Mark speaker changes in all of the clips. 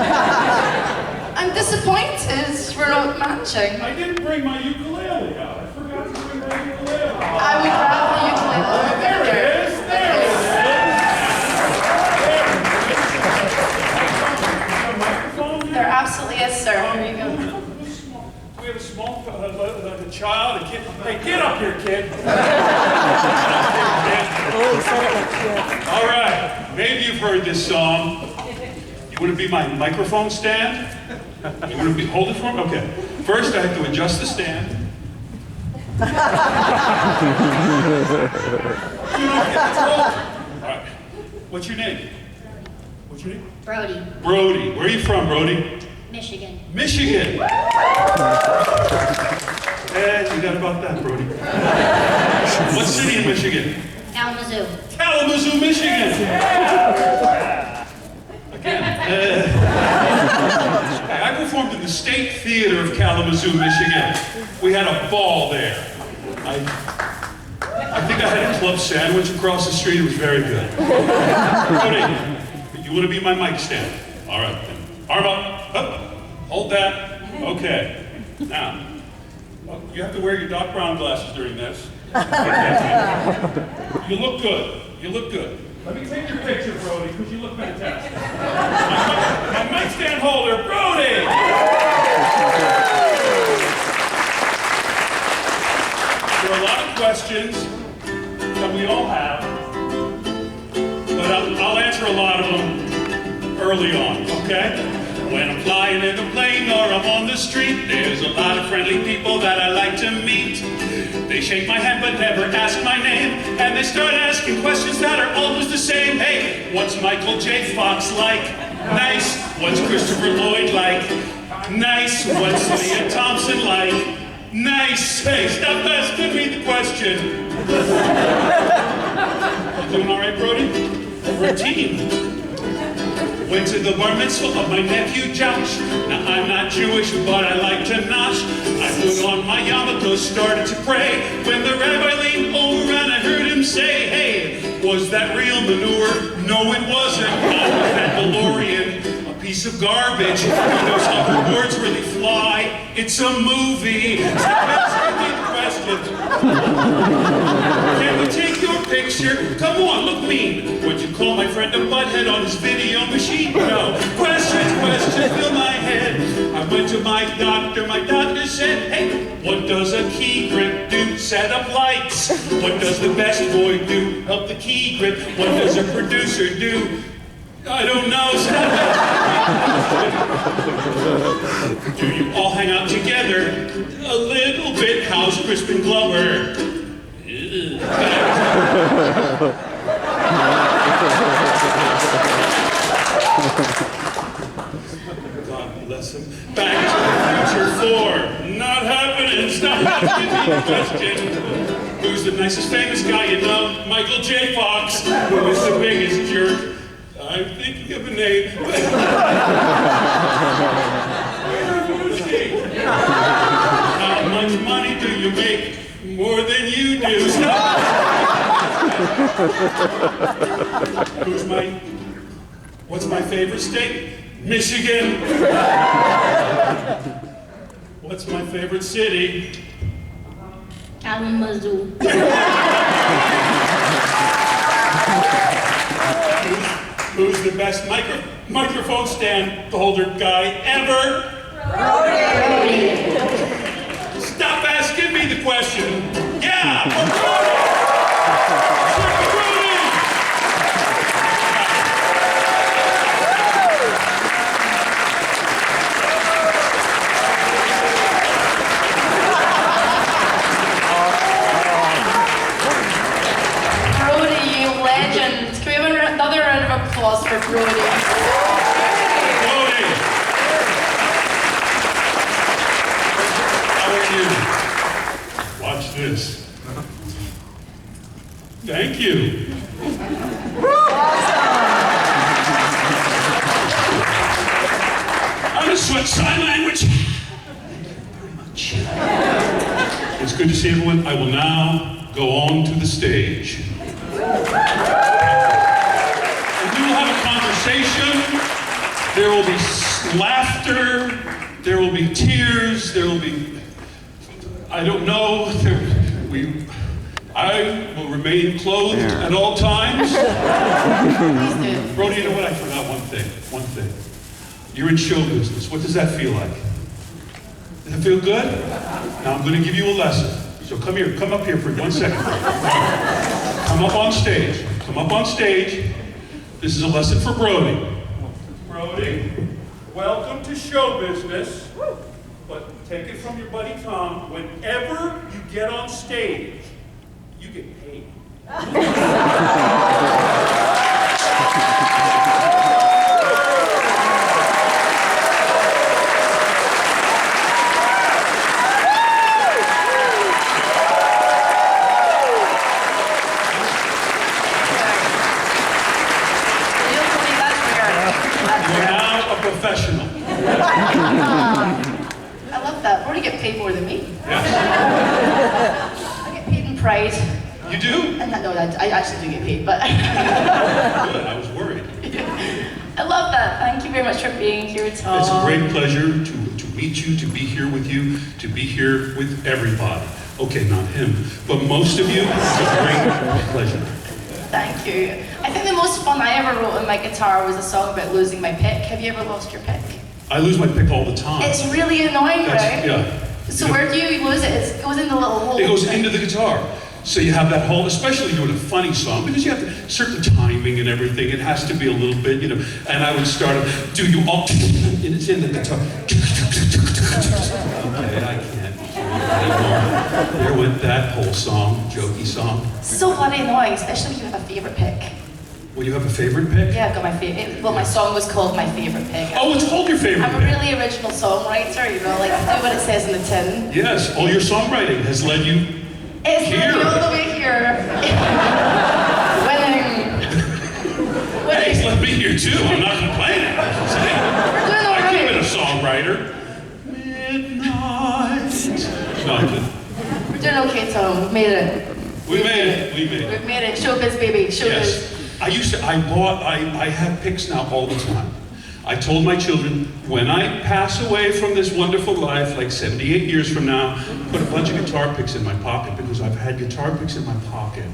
Speaker 1: I'm disappointed we're not matching.
Speaker 2: I didn't bring my ukulele out. I forgot to bring my ukulele.
Speaker 1: I would grab the ukulele.
Speaker 2: There it is. There it is.
Speaker 1: There absolutely is, sir. Here you go.
Speaker 2: We have a small, like a child, a kid. Hey, get up here, kid. All right, maybe you've heard this song. You want to be my microphone stand? You want to hold it for me? Okay. First, I have to adjust the stand. All right. What's your name? What's your name?
Speaker 3: Brody,
Speaker 2: Brody. Where are you from, Brody?
Speaker 3: Michigan.
Speaker 2: Michigan. And you got about that, Brody. What city in Michigan?
Speaker 3: Kalamazoo.
Speaker 2: Kalamazoo, Michigan. Again. I performed in the State Theater of Kalamazoo, Michigan. We had a ball there. I think I had a club sandwich across the street. It was very good. Brody, you want to be my mic stand? All right, then. Arm up. Hold that. Okay. Now, you have to wear your Doc Brown glasses during this. You look good. You look good. Let me take your picture, Brody, because you look fantastic. My mic stand holder, Brody! There are a lot of questions that we all have, but I'll answer a lot of them early on, okay? When I'm flying in a plane or I'm on the street, there's a lot of friendly people that I like to meet. They shake my hand but never ask my name, and they start asking questions that are always the same. Hey, what's Michael J. Fox like? Nice. What's Christopher Lloyd like? Nice. What's Leah Thompson like? Nice. Hey, stop asking me the question. You doing all right, Brody? We're a team. Went to the bar mitzvah of my nephew Josh. Now I'm not Jewish, but I like to nosh. I put on my yarmulke, started to pray. When the rabbi leaned over and I heard him say, hey, was that real manure? No, it wasn't. Oh, was that DeLorean a piece of garbage? Who knows how the words really fly? It's a movie. Stop asking me the questions. Can we take your picture? Come on, look mean. Would you call my friend a butthead on his video machine? No. Questions fill my head. I went to my doctor said, hey, what does a key grip do? Set up lights. What does the best boy do? Help the key grip. What does a producer do? I don't know. Do you all hang out together? A little bit. How's Crispin Glover? God bless him. Back to the Future 4. Not happening. Stop asking me the question. Who's the nicest famous guy you know? Michael J. Fox. Who is the biggest jerk? I'm thinking of a name. How much money do you make? More than you do. What's my favorite state? Michigan. What's my favorite city?
Speaker 3: Kalamazoo.
Speaker 2: Who's the best microphone stand holder guy ever?
Speaker 1: Brody!
Speaker 2: Stop asking me the question. Yeah, Brody!
Speaker 1: Brody, you legend. Can we have another round of applause for Brody?
Speaker 2: Brody! How are you? Watch this. Thank you. I'm gonna switch sign language. Very much. It's good to see everyone. I will now go on to the stage. And we will have a conversation. There will be laughter, there will be tears, there will be, I don't know, I will remain clothed at all times. Brody, you know what? I forgot one thing. You're in show business. What does that feel like? Does it feel good? Now I'm going to give you a lesson. So come up here for 1 second. Come up on stage. This is a lesson for Brody. Brody, welcome to show business. But take it from your buddy Tom. Whenever you get on stage, you get paid. Professional.
Speaker 1: I love that. We're gonna get paid more than me.
Speaker 2: Yeah.
Speaker 1: I get paid in pride.
Speaker 2: You do?
Speaker 1: No, I actually do get paid, but.
Speaker 2: Good, I was worried.
Speaker 1: I love that. Thank you very much for being here, Tom.
Speaker 2: It's a great pleasure to meet you, to be here with you, to be here with everybody. Okay, not him, but most of you. It's a great pleasure.
Speaker 1: Thank you. I think the most fun I ever wrote on my guitar was a song about losing my pick. Have you ever lost your pick?
Speaker 2: I lose my pick all the time.
Speaker 1: It's really annoying, right?
Speaker 2: Yeah.
Speaker 1: So where do you lose it? It goes in the little hole.
Speaker 2: It goes into the guitar. So you have that whole, especially doing a funny song, because you have certain timing and everything. It has to be a little bit, you know. And I would start, do you all, and it's in the guitar. Okay, I can't anymore. There went that whole song, jokey song.
Speaker 1: So bloody annoying, especially if you have a favorite pick.
Speaker 2: Well, you have a favorite pick?
Speaker 1: Yeah, I've got my favorite. Well, my song was called My Favorite Pick.
Speaker 2: Oh, it's called your favorite
Speaker 1: I'm a
Speaker 2: pick.
Speaker 1: really original songwriter, you know, like do what it says in the tin.
Speaker 2: Yes, all your songwriting has led you
Speaker 1: It's
Speaker 2: here.
Speaker 1: led me all the way here. Winning.
Speaker 2: Hey, it's led me here too. I'm not complaining.
Speaker 1: We're doing all
Speaker 2: I could have
Speaker 1: right.
Speaker 2: been a songwriter. Midnight. No, I couldn't.
Speaker 1: We're doing okay, Tom. We've made it.
Speaker 2: We made it.
Speaker 1: We've made it. Showbiz, baby. Showbiz.
Speaker 2: Yes. I have picks now all the time. I told my children, when I pass away from this wonderful life, like 78 years from now, put a bunch of guitar picks in my pocket, because I've had guitar picks in my pocket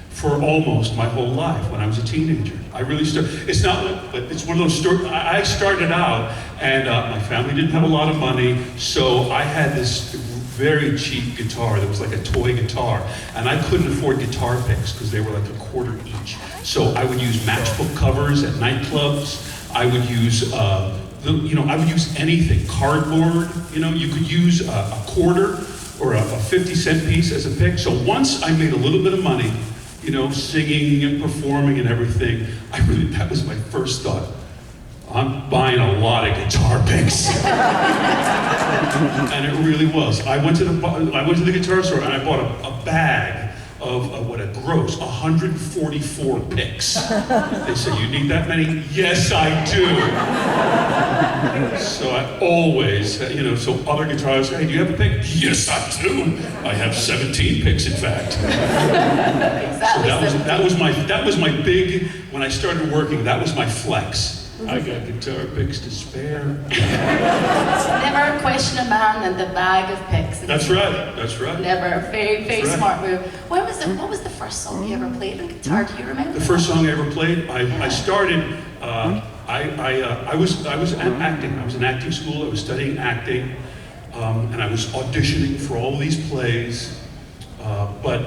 Speaker 2: for almost my whole life when I was a teenager. I really started, it's not, but it's one of those stories. I started out, and my family didn't have a lot of money, so I had this very cheap guitar that was like a toy guitar, and I couldn't afford guitar picks because they were like $0.25 each. So I would use matchbook covers at nightclubs. I would use, I would use anything, cardboard. You know, you could use a quarter or a 50-cent piece as a pick. So once I made a little bit of money, you know, singing and performing and everything, that was my first thought. I'm buying a lot of guitar picks. And it really was. I went to the guitar store and I bought a bag of what a gross 144 picks. They said, "You need that many?" Yes, I do. So I always, so other guitarists, "Hey, do you have a pick?" Yes, I do. I have 17 picks, in fact.
Speaker 1: Exactly.
Speaker 2: So that was my big, when I started working, that was my flex. I got guitar picks to spare.
Speaker 1: Never question a man and the bag of picks.
Speaker 2: That's right.
Speaker 1: Never. Very, very
Speaker 2: That's
Speaker 1: smart move. What was the first song you ever played on guitar? Do you remember?
Speaker 2: The first song I ever played, I started, I was acting. I was in acting school. I was studying acting, and I was auditioning for all these plays. But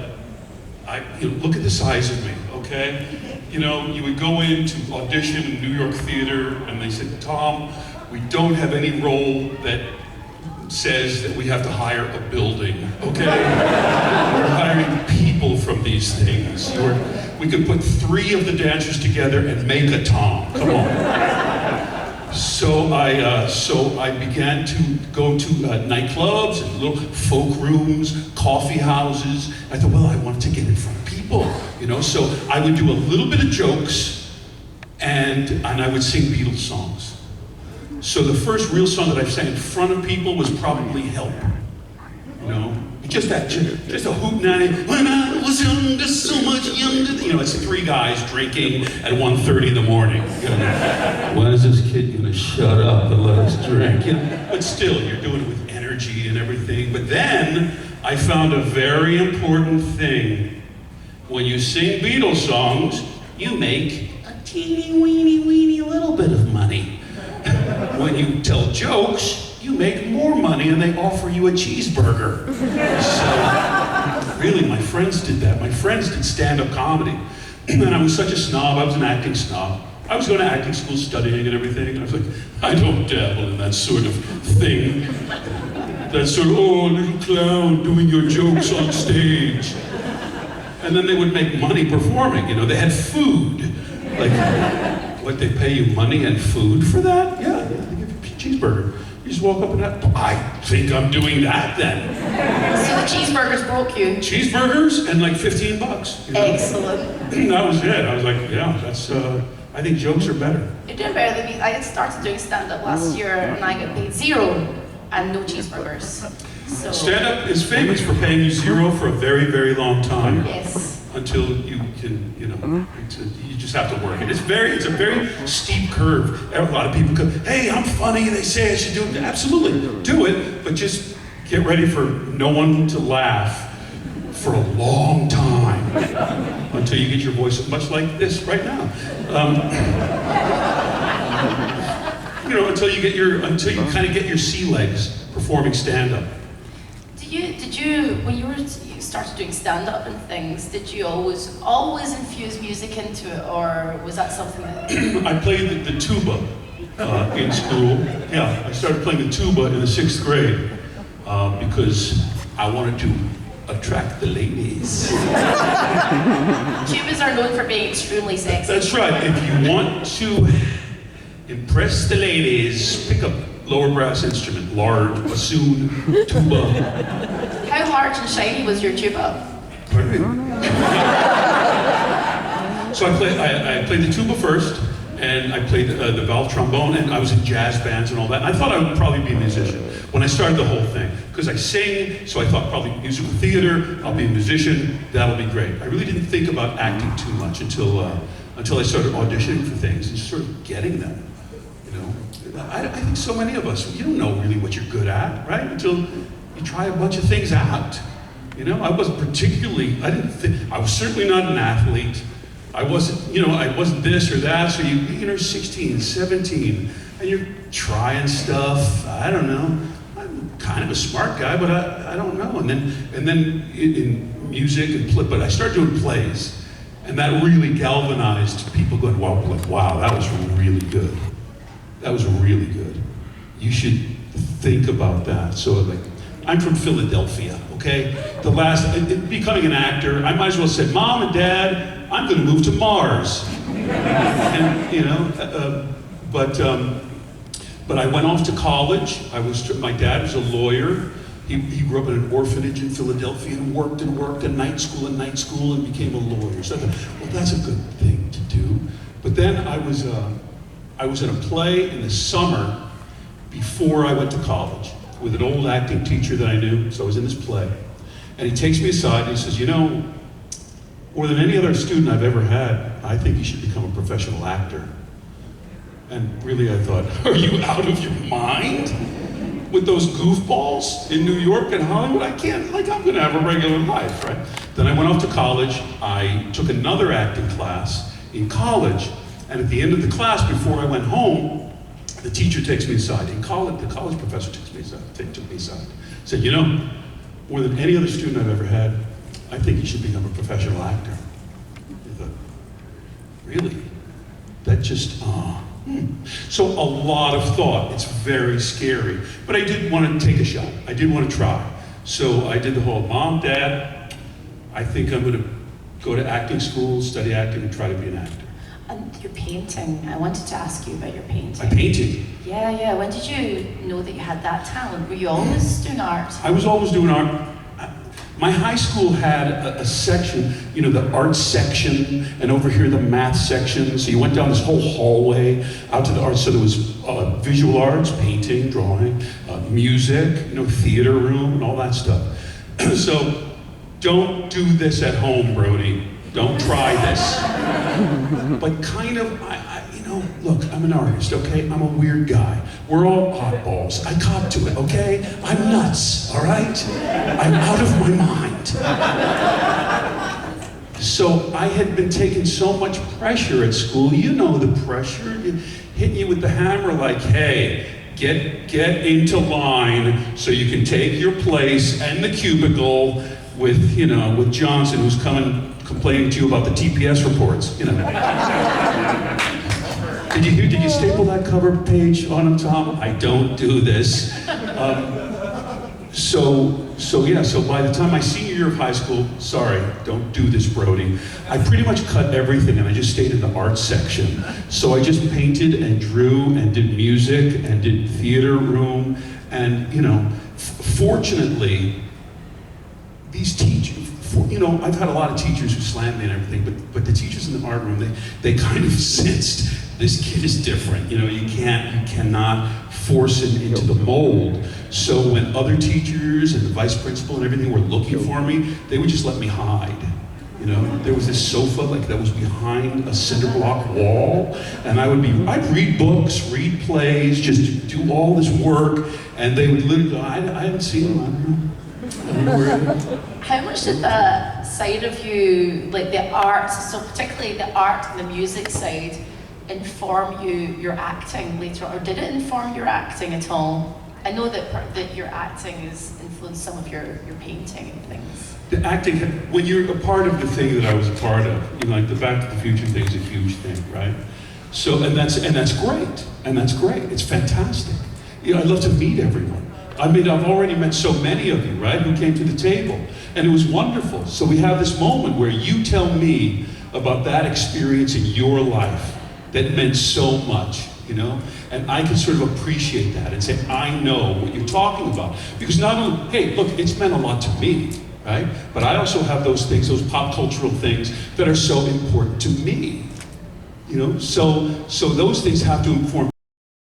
Speaker 2: look at the size of me, okay? You know, you would go in to audition in New York theater, and they said, "Tom, we don't have any role that says that we have to hire a building, okay? We're hiring people from these things. We could put 3 of the dancers together and make a Tom. Come on." So I began to go to nightclubs and little folk rooms, coffee houses. I thought, well, I wanted to get in front of people, So I would do a little bit of jokes, and I would sing Beatles songs. So the first real song that I sang in front of people was probably "Help," just a hootenanny. When I was younger, so much younger. You know, it's three guys drinking at 1:30 in the morning. You know, when is this kid gonna shut up and let us drink? You know, but still, you're doing it with energy and everything. But then I found a very important thing. When you sing Beatles songs, you make a teeny weeny little bit of money. When you tell jokes, you make more money and they offer you a cheeseburger. So, really, my friends did that. My friends did stand-up comedy. And I was such a snob, I was an acting snob. I was going to acting school studying and everything, and I was like, I don't dabble in that sort of thing. That sort of, oh, little clown doing your jokes on stage. And then they would make money performing, you know, they had food. Like, what, they pay you money and food for that? Yeah, they give you a cheeseburger. You just walk up and I think I'm doing that then.
Speaker 1: So the cheeseburgers broke you?
Speaker 2: Cheeseburgers and like $15. You know?
Speaker 1: Excellent.
Speaker 2: That was it. I was like, yeah, that's, I think jokes are better.
Speaker 1: You're doing better than me. I started doing stand-up last year and I got paid $0 and no cheeseburgers. So. Stand-up
Speaker 2: is famous for paying you $0 for a very, very long time.
Speaker 1: Yes.
Speaker 2: Until you can, you know, you just have to work it. It's a very steep curve. A lot of people go, hey, I'm funny, they say I should do it. Absolutely, do it, but just get ready for no one to laugh for a long time until you get your voice much like this right now. You know, until you kind of get your sea legs performing stand-up.
Speaker 1: Did you, when you started doing stand-up and things, did you always infuse music into it, or was that something that...
Speaker 2: I played the tuba in school. Yeah, I started playing the tuba in the 6th grade because I wanted to attract the ladies.
Speaker 1: Tubas are known for being extremely sexy.
Speaker 2: That's right. If you want to impress the ladies, pick up lower brass instrument, large, bassoon, tuba.
Speaker 1: How large and shiny was your tuba?
Speaker 2: Pardon me? So I played the tuba first, and I played the valve trombone, and I was in jazz bands and all that. And I thought I would probably be a musician when I started the whole thing, because I sing, so I thought probably musical theater, I'll be a musician, that'll be great. I really didn't think about acting too much until I started auditioning for things and just sort of getting them. You know, I think so many of us, you don't know really what you're good at, right? Until you try a bunch of things out. You know, I wasn't I was certainly not an athlete. I wasn't this or that, so you're 16, 17, and you're trying stuff. I don't know. I'm kind of a smart guy, but I don't know. And then in music, but I started doing plays, and that really galvanized people going, wow, that was really good. That was really good. You should think about that. So like, I'm from Philadelphia, okay? Becoming an actor, I might as well say, Mom and Dad, I'm gonna move to Mars. And, you know, but I went off to college. My dad was a lawyer. He grew up in an orphanage in Philadelphia and worked at night school and became a lawyer. So I thought, well, that's a good thing to do. But then I was in a play in the summer before I went to college with an old acting teacher that I knew. So I was in this play. And he takes me aside and he says, you know, more than any other student I've ever had, I think you should become a professional actor. And really I thought, are you out of your mind? With those goofballs in New York and Hollywood, I'm gonna have a regular life, right? Then I went off to college. I took another acting class in college. And at the end of the class, before I went home, the teacher takes me aside. In college, the college professor took me aside. Said, you know, more than any other student I've ever had, I think you should become a professional actor. I thought, really? That just, So a lot of thought. It's very scary. But I did want to take a shot. I did want to try. So I did the whole, Mom, Dad, I think I'm going to go to acting school, study acting, and try to be an actor.
Speaker 1: And your painting, I wanted to ask you about your painting.
Speaker 2: My painting?
Speaker 1: Yeah. When did you know that you had that talent? Were you always doing art?
Speaker 2: I was always doing art. My high school had a section, you know, the art section, and over here the math section. So you went down this whole hallway out to the art. So there was visual arts, painting, drawing, music, you know, theater room, and all that stuff. So don't do this at home, Brody. Don't try this. But kind of, you know, look, I'm an artist, okay? I'm a weird guy. We're all oddballs. I cop to it, okay? I'm nuts, all right? I'm out of my mind. So I had been taking so much pressure at school. You know the pressure. Hitting you with the hammer like, hey, get into line so you can take your place and the cubicle with, you know, with Johnson, who's coming complaining to you about the TPS reports, you know. Did you staple that cover page on him, Tom? I don't do this. So by the time my senior year of high school, sorry, don't do this, Brody. I pretty much cut everything and I just stayed in the art section. So I just painted and drew and did music and did theater room. And, you know, fortunately, these teachers, you know, I've had a lot of teachers who slammed me and everything, but the teachers in the art room, they kind of sensed this kid is different. You know, you cannot force him into the mold. So when other teachers and the vice principal and everything were looking for me, they would just let me hide. You know, there was this sofa like that was behind a cinder block wall, and I'd read books, read plays, just do all this work, and they would literally go, I haven't seen them, I don't know where it is.
Speaker 1: How much did that side of you, like the art, so particularly the art and the music side, inform your acting later on, or did it inform your acting at all? I know that your acting has influenced some of your painting and things.
Speaker 2: The acting, when you're a part of the thing that I was a part of, you know, like the Back to the Future thing is a huge thing, right? So, and that's great, it's fantastic. You know, I love to meet everyone. I mean, I've already met so many of you, right, who came to the table, and it was wonderful. So we have this moment where you tell me about that experience in your life that meant so much, you know? And I can sort of appreciate that and say, I know what you're talking about. Because not only, hey, look, it's meant a lot to me, right? But I also have those things, those pop cultural things that are so important to me. You know, so those things have to inform